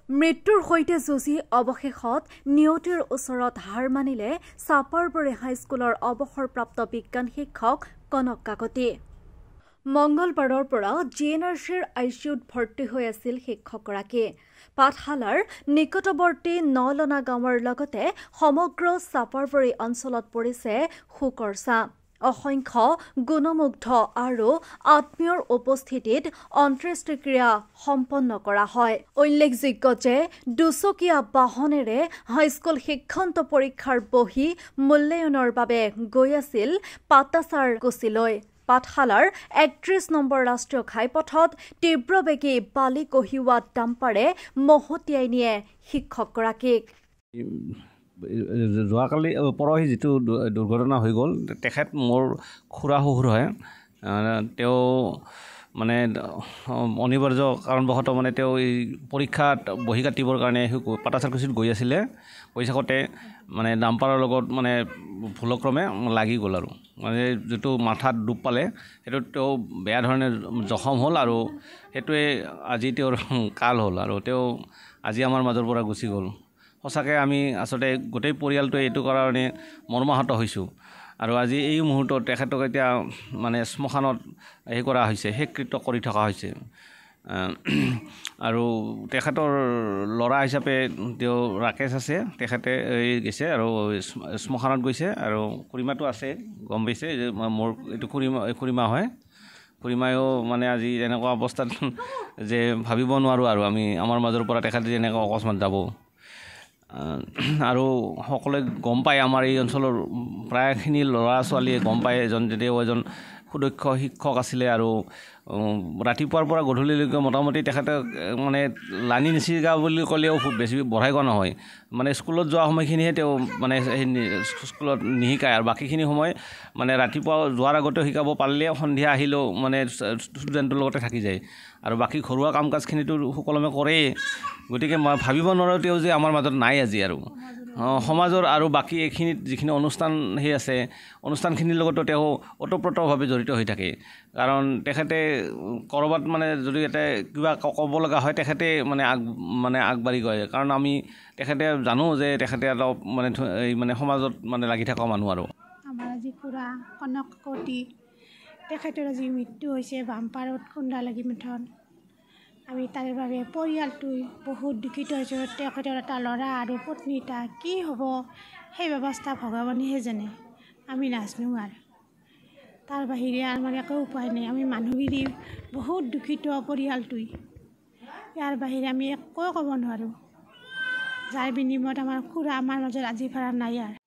মৃত্যুৰ সৈতে যুঁজি অৱশেষত নিয়তিৰ ওচৰত হাৰ মানিলে চাপাৰবৰী হাইস্কুলৰ অৱসৰপ্ৰাপ্ত বিজ্ঞান শিক্ষক কনক কাকতি। মঙ্গলবাৰৰ পৰা জিএনআৰচিৰ আইচিউত ভৰ্তি হৈ আছিল শিক্ষকগৰাকী। পাঠশালাৰ নিকটৱৰ্তী নলনা গাঁৱৰ লগতে সমগ্ৰ চাপাৰবৰী অঞ্চলত পৰিছে শোকৰ ছাঁ। অসংখ্য গুণমুগ্ধ আৰু আত্মীয়ৰ উপস্থিতিত অন্ত্যেষ্টিক্ৰিয়া সম্পন্ন কৰা হয়। উল্লেখযোগ্য যে দুচকীয়া বাহনেৰে হাইস্কুল শিক্ষান্ত পৰীক্ষাৰ বহি মূল্যায়নৰ বাবে গৈ আছিল পাটাছাৰ কুছিলৈ। পাঠশালাৰ ৩১ নম্বৰ ৰাষ্ট্ৰীয় ঘাইপথত তীব্ৰবেগী বালি কঢ়িওৱা ডাম্পাৰে মহতিয়াই নিয়ে শিক্ষকগৰাকীক। যোৱাকালি পৰহি যিটো দুৰ্ঘটনা হৈ গ'ল, তেখেত মোৰ খুৰা শহুৰ হয়। তেওঁ মানে অনিবাৰ্য কাৰণবশতঃ মানে তেওঁ এই পৰীক্ষাত বহি কাটিবৰ কাৰণে পাটাছাৰকুছিত গৈ আছিলে। গৈ থাকোঁতে মানে ডাম্পাৰৰ লগত মানে ভুলক্ৰমে লাগি গ'ল আৰু মানে যিটো মাথাত দুখ পালে সেইটো তেওঁ বেয়া ধৰণে জখম হ'ল আৰু সেইটোৱে আজি তেওঁৰ কাল হ'ল আৰু তেওঁ আজি আমাৰ মাজৰ পৰা গুচি গ'ল। সঁচাকৈ আমি আচলতে গোটেই পৰিয়ালটোৱে এইটো কাৰণে মৰ্মাহত হৈছোঁ আৰু আজি এই মুহূৰ্তত তেখেতক এতিয়া মানে শ্মশানত কৰা হৈছে, শেষকৃত্য কৰি থকা হৈছে। আৰু তেখেতৰ ল'ৰা হিচাপে তেওঁ ৰাকেশ আছে, তেখেতে গৈছে আৰু শ্মশানত গৈছে আৰু খুৰীমাটো আছে, গম পাইছে যে মোৰ এইটো খুৰীমা হয়। খুৰীমায়ো মানে আজি এনেকুৱা অৱস্থাত যে ভাবিব নোৱাৰোঁ আৰু আমি আমাৰ মাজৰ পৰা তেখেতে এনেকুৱা অকস্মাত যাব। আৰু সকলোৱে গম পায়, আমাৰ এই অঞ্চলৰ প্ৰায়খিনি ল'ৰা ছোৱালীয়ে গম পায় তেওঁ এজন সুদক্ষ শিক্ষক আছিলে আৰু ৰাতিপুৱাৰ পৰা গধূলিলৈকে মোটামুটি তেখেতে মানে লানি নিচিগা বুলি ক'লেও খুব বেছি বঢ়াই কোৱা নহয়। মানে স্কুলত যোৱা সময়খিনিহে তেওঁ মানে স্কুলত নিশিকায় আৰু বাকীখিনি সময় মানে ৰাতিপুৱা যোৱাৰ আগতেও শিকাব পাৰিলে সন্ধিয়া আহিলেও মানে ষ্টুডেণ্টৰ লগতে থাকি যায় আৰু বাকী ঘৰুৱা কাম কাজখিনিতো সুকলমে কৰেই। গতিকে মই ভাবিব নোৱাৰোঁ তেওঁ যে আমাৰ মাজত নাই আজি আৰু সমাজৰ আৰু বাকী এইখিনিত যিখিনি অনুষ্ঠান আছে, অনুষ্ঠানখিনিৰ লগতো তেওঁ ওতঃপ্ৰোতভাৱে জড়িত হৈ থাকে। কাৰণ তেখেতে ক'ৰবাত মানে যদি কিবা ক'ব লগা হয় তেখেতে মানে আগবাঢ়ি গৈ, কাৰণ আমি তেখেতে জানো যে তেখেতে অলপ মানে সমাজত মানে লাগি থকা মানুহ আৰু। আমাৰ আজি খুৰা কনক কাকতি, তেখেতৰ আজি মৃত্যু হৈছে বাম্পাৰত খুন্দা লাগি মুঠত। আমি তাৰ বাবে পৰিয়ালটোৱে বহুত দুখিত হৈছোঁ। তেখেতৰ এটা ল'ৰা আৰু পত্নী, কি হ'ব সেই ব্যৱস্থা ভগৱানেহে জানে, আমি নাজানো আৰু। তাৰ বাহিৰে আমাৰ একো উপায় নাই। আমি মানুহগিৰি বহুত দুখিত পৰিয়ালটোৱে, ইয়াৰ বাহিৰে আমি একো ক'ব নোৱাৰোঁ। যাৰ বিনিময়ত আমাৰ খুৰা আমাৰ মাজত আজি পৰা নাই আৰু।